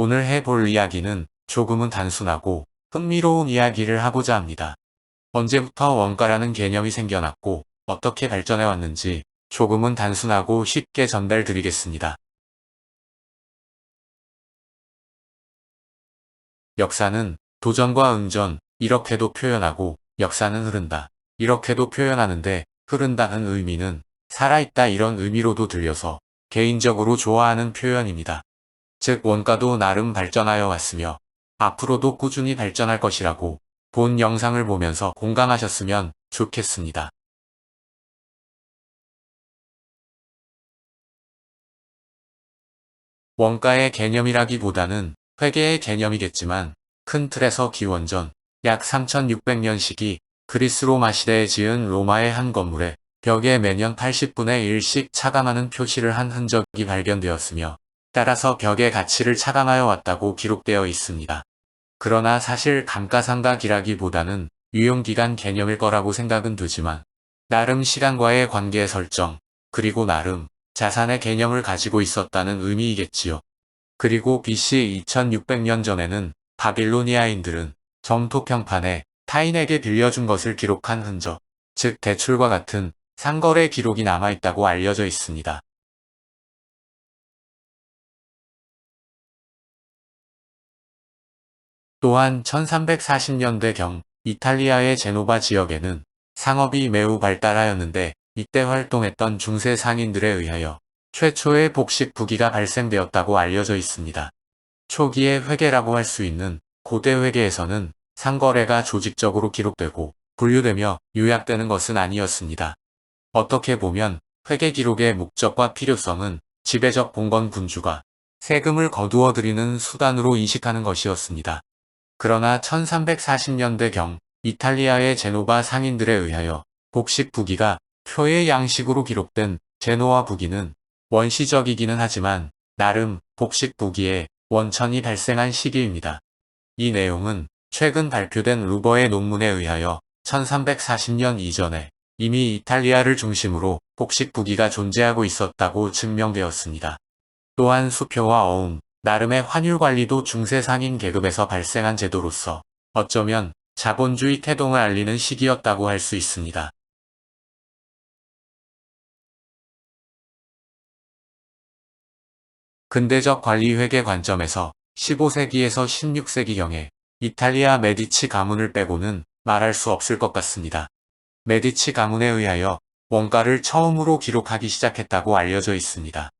오늘 해볼 이야기는 조금은 단순하고 흥미로운 이야기를 하고자 합니다. 언제부터 원가라는 개념이 생겨났고 어떻게 발전해 왔는지 조금은 단순하고 쉽게 전달드리겠습니다. 역사는 도전과 응전, 이렇게도 표현하고 역사는 흐른다, 이렇게도 표현하는데 흐른다는 의미는 살아있다 이런 의미로도 들려서 개인적으로 좋아하는 표현입니다. 즉 원가도 나름 발전하여 왔으며 앞으로도 꾸준히 발전할 것이라고 본 영상을 보면서 공감하셨으면 좋겠습니다. 원가의 개념이라기보다는 회계의 개념이겠지만 큰 틀에서 기원전 약 3600년 시기 그리스 로마 시대에 지은 로마의 한 건물에 벽에 매년 80분의 1씩 차감하는 표시를 한 흔적이 발견되었으며 따라서 벽의 가치를 차감하여 왔다고 기록되어 있습니다. 그러나 사실 감가상각이라기보다는 유용기간 개념일 거라고 생각은 되지만 나름 시간과의 관계 설정, 그리고 나름 자산의 개념을 가지고 있었다는 의미이겠지요. 그리고 BC 2600년 전에는 바빌로니아인들은 점토평판에 타인에게 빌려준 것을 기록한 흔적, 즉 대출과 같은 상거래 기록이 남아있다고 알려져 있습니다. 또한 1340년대경 이탈리아의 제노바 지역에는 상업이 매우 발달하였는데 이때 활동했던 중세 상인들에 의하여 최초의 복식 부기가 발생되었다고 알려져 있습니다. 초기의 회계라고 할 수 있는 고대 회계에서는 상거래가 조직적으로 기록되고 분류되며 요약되는 것은 아니었습니다. 어떻게 보면 회계 기록의 목적과 필요성은 지배적 봉건 군주가 세금을 거두어 들이는 수단으로 인식하는 것이었습니다. 그러나 1340년대경 이탈리아의 제노바 상인들에 의하여 복식 부기가 표의 양식으로 기록된 제노아 부기는 원시적이기는 하지만 나름 복식 부기의 원천이 발생한 시기입니다. 이 내용은 최근 발표된 루버의 논문에 의하여 1340년 이전에 이미 이탈리아를 중심으로 복식 부기가 존재하고 있었다고 증명되었습니다. 또한 수표와 어음, 나름의 환율 관리도 중세 상인 계급에서 발생한 제도로서 어쩌면 자본주의 태동을 알리는 시기였다고 할 수 있습니다. 근대적 관리 회계 관점에서 15세기에서 16세기경에 이탈리아 메디치 가문을 빼고는 말할 수 없을 것 같습니다. 메디치 가문에 의하여 원가를 처음으로 기록하기 시작했다고 알려져 있습니다.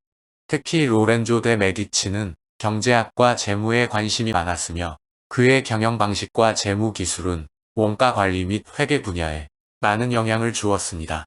특히 로렌조 데 메디치는 경제학과 재무에 관심이 많았으며 그의 경영 방식과 재무 기술은 원가 관리 및 회계 분야에 많은 영향을 주었습니다.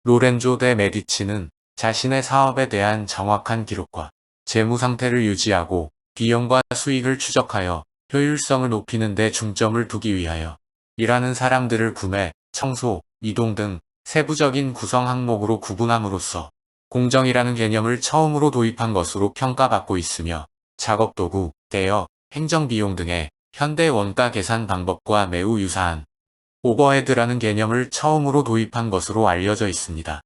로렌조 데 메디치는 자신의 사업에 대한 정확한 기록과 재무 상태를 유지하고 비용과 수익을 추적하여 효율성을 높이는 데 중점을 두기 위하여 일하는 사람들을 구매, 청소, 이동 등 세부적인 구성 항목으로 구분함으로써 공정이라는 개념을 처음으로 도입한 것으로 평가받고 있으며 작업도구, 대여, 행정비용 등의 현대 원가 계산 방법과 매우 유사한 오버헤드라는 개념을 처음으로 도입한 것으로 알려져 있습니다.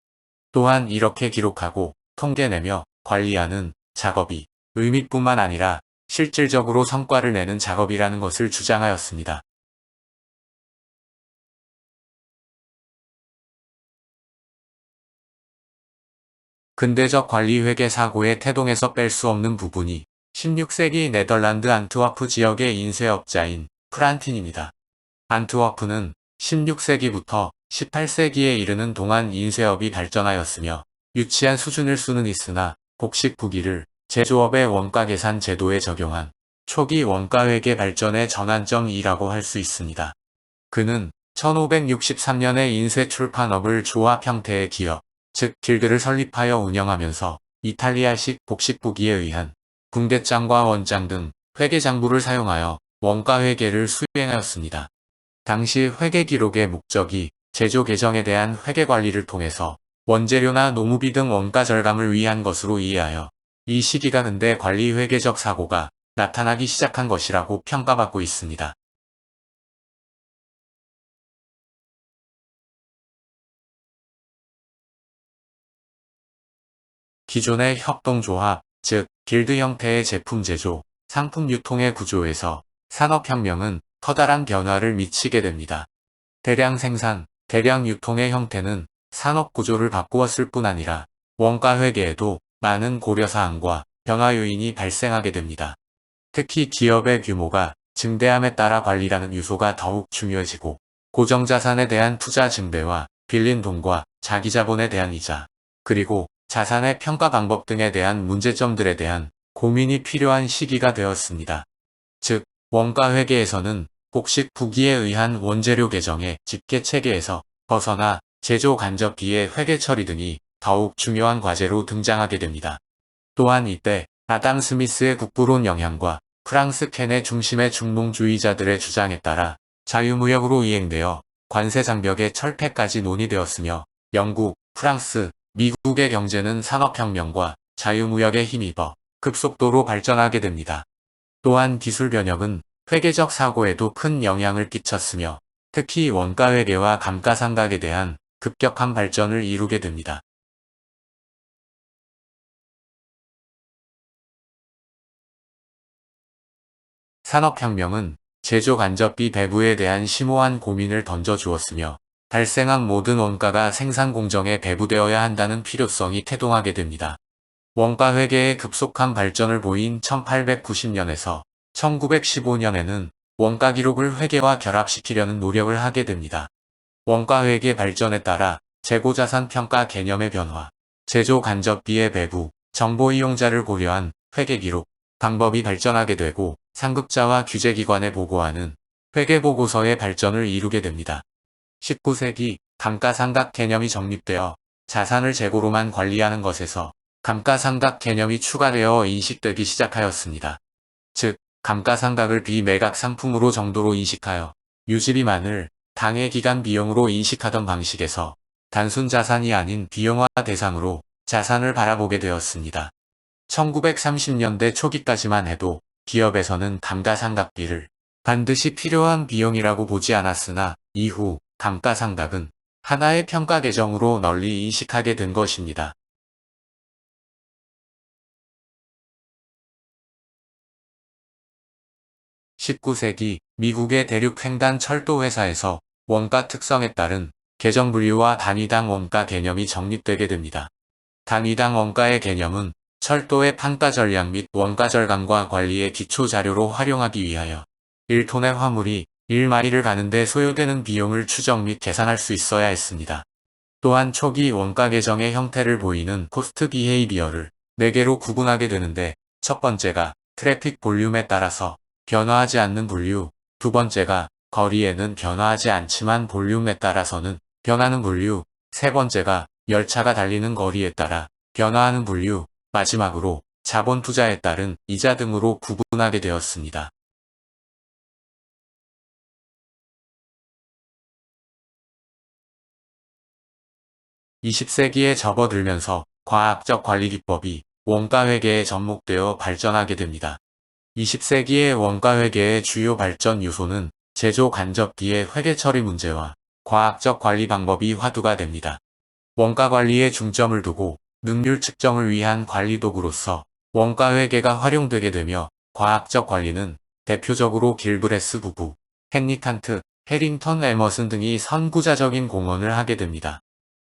또한 이렇게 기록하고 통계내며 관리하는 작업이 의미뿐만 아니라 실질적으로 성과를 내는 작업이라는 것을 주장하였습니다. 근대적 관리회계 사고의 태동에서 뺄 수 없는 부분이 16세기 네덜란드 안트워프 지역의 인쇄업자인 프란틴입니다. 안트워프는 16세기부터 18세기에 이르는 동안 인쇄업이 발전하였으며 유치한 수준일 수는 있으나 복식 부기를 제조업의 원가 계산 제도에 적용한 초기 원가회계 발전의 전환점이라고 할 수 있습니다. 그는 1563년에 인쇄 출판업을 조합 형태의 기업, 즉 길드를 설립하여 운영하면서 이탈리아식 복식 부기에 의한 붕대장과 원장 등 회계장부를 사용하여 원가회계를 수행하였습니다. 당시 회계 기록의 목적이 제조 계정에 대한 회계 관리를 통해서 원재료나 노무비 등 원가 절감을 위한 것으로 이해하여 이 시기가 근대 관리 회계적 사고가 나타나기 시작한 것이라고 평가받고 있습니다. 기존의 협동조합, 즉 길드 형태의 제품 제조, 상품 유통의 구조에서 산업혁명은 커다란 변화를 미치게 됩니다. 대량 생산, 대량 유통의 형태는 산업 구조를 바꾸었을 뿐 아니라 원가 회계에도 많은 고려사항과 변화 요인이 발생하게 됩니다. 특히 기업의 규모가 증대함에 따라 관리라는 요소가 더욱 중요해지고 고정자산에 대한 투자 증대와 빌린 돈과 자기자본에 대한 이자, 그리고 자산의 평가 방법 등에 대한 문제점들에 대한 고민이 필요한 시기가 되었습니다. 즉, 원가 회계에서는 곡식 부기에 의한 원재료 계정의 집계 체계에서 벗어나 제조 간접비의 회계 처리 등이 더욱 중요한 과제로 등장하게 됩니다. 또한 이때 아담 스미스의 국부론 영향과 프랑스 켄의 중심의 중농주의자들의 주장에 따라 자유무역으로 이행되어 관세 장벽의 철폐까지 논의되었으며 영국, 프랑스, 미국의 경제는 산업혁명과 자유무역에 힘입어 급속도로 발전하게 됩니다. 또한 기술 변혁은 회계적 사고에도 큰 영향을 끼쳤으며 특히 원가회계와 감가상각에 대한 급격한 발전을 이루게 됩니다. 산업혁명은 제조 간접비 배부에 대한 심오한 고민을 던져주었으며 발생한 모든 원가가 생산 공정에 배부되어야 한다는 필요성이 태동하게 됩니다. 원가 회계의 급속한 발전을 보인 1890년에서 1915년에는 원가 기록을 회계와 결합시키려는 노력을 하게 됩니다. 원가 회계 발전에 따라 재고자산 평가 개념의 변화, 제조 간접비의 배부, 정보 이용자를 고려한 회계 기록 방법이 발전하게 되고 상급자와 규제기관에 보고하는 회계보고서의 발전을 이루게 됩니다. 19세기 감가상각 개념이 정립되어 자산을 재고로만 관리하는 것에서 감가상각 개념이 추가되어 인식되기 시작하였습니다. 즉, 감가상각을 비매각 상품으로 정도로 인식하여 유지비만을 당해 기간 비용으로 인식하던 방식에서 단순 자산이 아닌 비용화 대상으로 자산을 바라보게 되었습니다. 1930년대 초기까지만 해도 기업에서는 감가상각비를 반드시 필요한 비용이라고 보지 않았으나 이후 감가상각은 하나의 평가 계정으로 널리 인식하게 된 것입니다. 19세기 미국의 대륙 횡단 철도 회사에서 원가 특성에 따른 계정 분류와 단위당 원가 개념이 정립되게 됩니다. 단위당 원가의 개념은 철도의 판가 전략 및 원가 절감과 관리의 기초 자료로 활용하기 위하여 1톤의 화물이 1마일을 가는데 소요되는 비용을 추정 및 계산할 수 있어야 했습니다. 또한 초기 원가 계정의 형태를 보이는 코스트 비헤이비어를 4개로 구분하게 되는데 첫 번째가 트래픽 볼륨에 따라서 변화하지 않는 분류, 두 번째가 거리에는 변화하지 않지만 볼륨에 따라서는 변하는 분류, 세 번째가 열차가 달리는 거리에 따라 변화하는 분류, 마지막으로 자본 투자에 따른 이자 등으로 구분하게 되었습니다. 20세기에 접어들면서 과학적 관리 기법이 원가 회계에 접목되어 발전하게 됩니다. 20세기의 원가 회계의 주요 발전 요소는 제조 간접비의 회계 처리 문제와 과학적 관리 방법이 화두가 됩니다. 원가 관리에 중점을 두고 능률 측정을 위한 관리 도구로서 원가 회계가 활용되게 되며 과학적 관리는 대표적으로 길브레스 부부, 헨리 칸트, 해링턴 에머슨 등이 선구자적인 공헌을 하게 됩니다.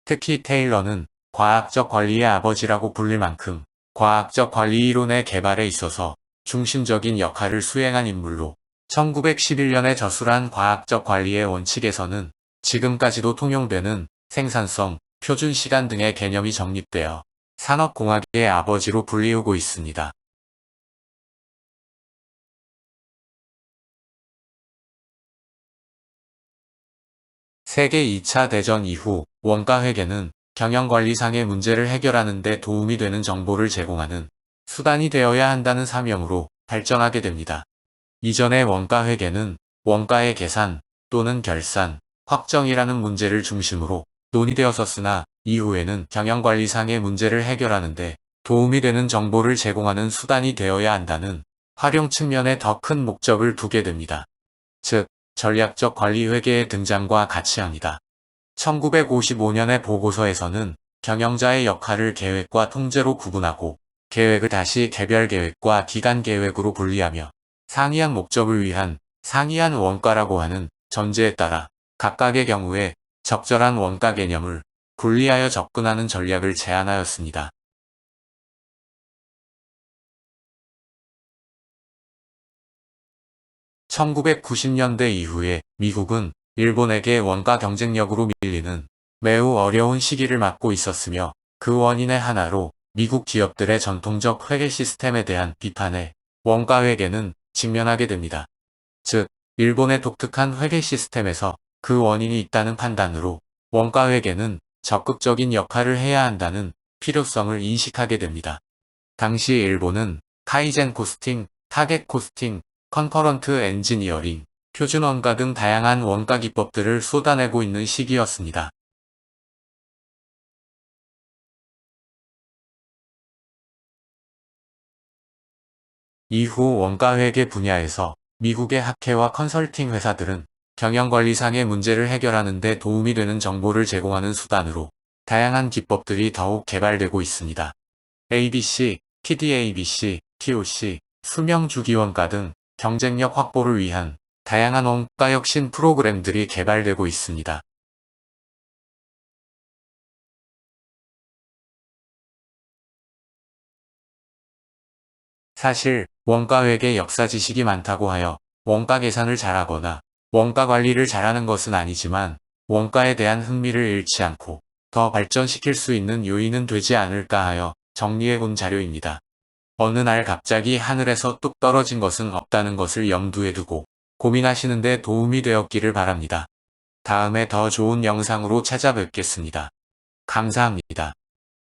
특히 테일러는 과학적 관리의 아버지라고 불릴 만큼 과학적 관리 이론의 개발에 있어서 중심적인 역할을 수행한 인물로 1911년에 저술한 과학적 관리의 원칙에서는 지금까지도 통용되는 생산성, 표준 시간 등의 개념이 정립되어 산업공학의 아버지로 불리우고 있습니다. 세계 2차 대전 이후 원가 회계는 경영관리상의 문제를 해결하는 데 도움이 되는 정보를 제공하는 수단이 되어야 한다는 사명으로 발전하게 됩니다. 이전의 원가 회계는 원가의 계산 또는 결산, 확정이라는 문제를 중심으로 논의되었었으나 이후에는 경영관리상의 문제를 해결하는 데 도움이 되는 정보를 제공하는 수단이 되어야 한다는 활용 측면에 더 큰 목적을 두게 됩니다. 즉, 전략적 관리 회계의 등장과 같이 합니다. 1955년의 보고서에서는 경영자의 역할을 계획과 통제로 구분하고 계획을 다시 개별 계획과 기간 계획으로 분리하며 상이한 목적을 위한 상이한 원가라고 하는 전제에 따라 각각의 경우에 적절한 원가 개념을 분리하여 접근하는 전략을 제안하였습니다. 1990년대 이후에 미국은 일본에게 원가 경쟁력으로 밀리는 매우 어려운 시기를 맞고 있었으며 그 원인의 하나로 미국 기업들의 전통적 회계 시스템에 대한 비판에 원가 회계는 직면하게 됩니다. 즉, 일본의 독특한 회계 시스템에서 그 원인이 있다는 판단으로 원가 회계는 적극적인 역할을 해야 한다는 필요성을 인식하게 됩니다. 당시 일본은 카이젠 코스팅, 타겟 코스팅, 컨커런트 엔지니어링, 표준 원가 등 다양한 원가 기법들을 쏟아내고 있는 시기였습니다. 이후 원가 회계 분야에서 미국의 학회와 컨설팅 회사들은 경영관리상의 문제를 해결하는 데 도움이 되는 정보를 제공하는 수단으로 다양한 기법들이 더욱 개발되고 있습니다. ABC, TDABC, TOC, 수명주기원가 등 경쟁력 확보를 위한 다양한 원가 혁신 프로그램들이 개발되고 있습니다. 사실 원가회계 역사 지식이 많다고 하여 원가 계산을 잘하거나 원가 관리를 잘하는 것은 아니지만 원가에 대한 흥미를 잃지 않고 더 발전시킬 수 있는 요인은 되지 않을까 하여 정리해 본 자료입니다. 어느 날 갑자기 하늘에서 뚝 떨어진 것은 없다는 것을 염두에 두고 고민하시는 데 도움이 되었기를 바랍니다. 다음에 더 좋은 영상으로 찾아뵙겠습니다. 감사합니다.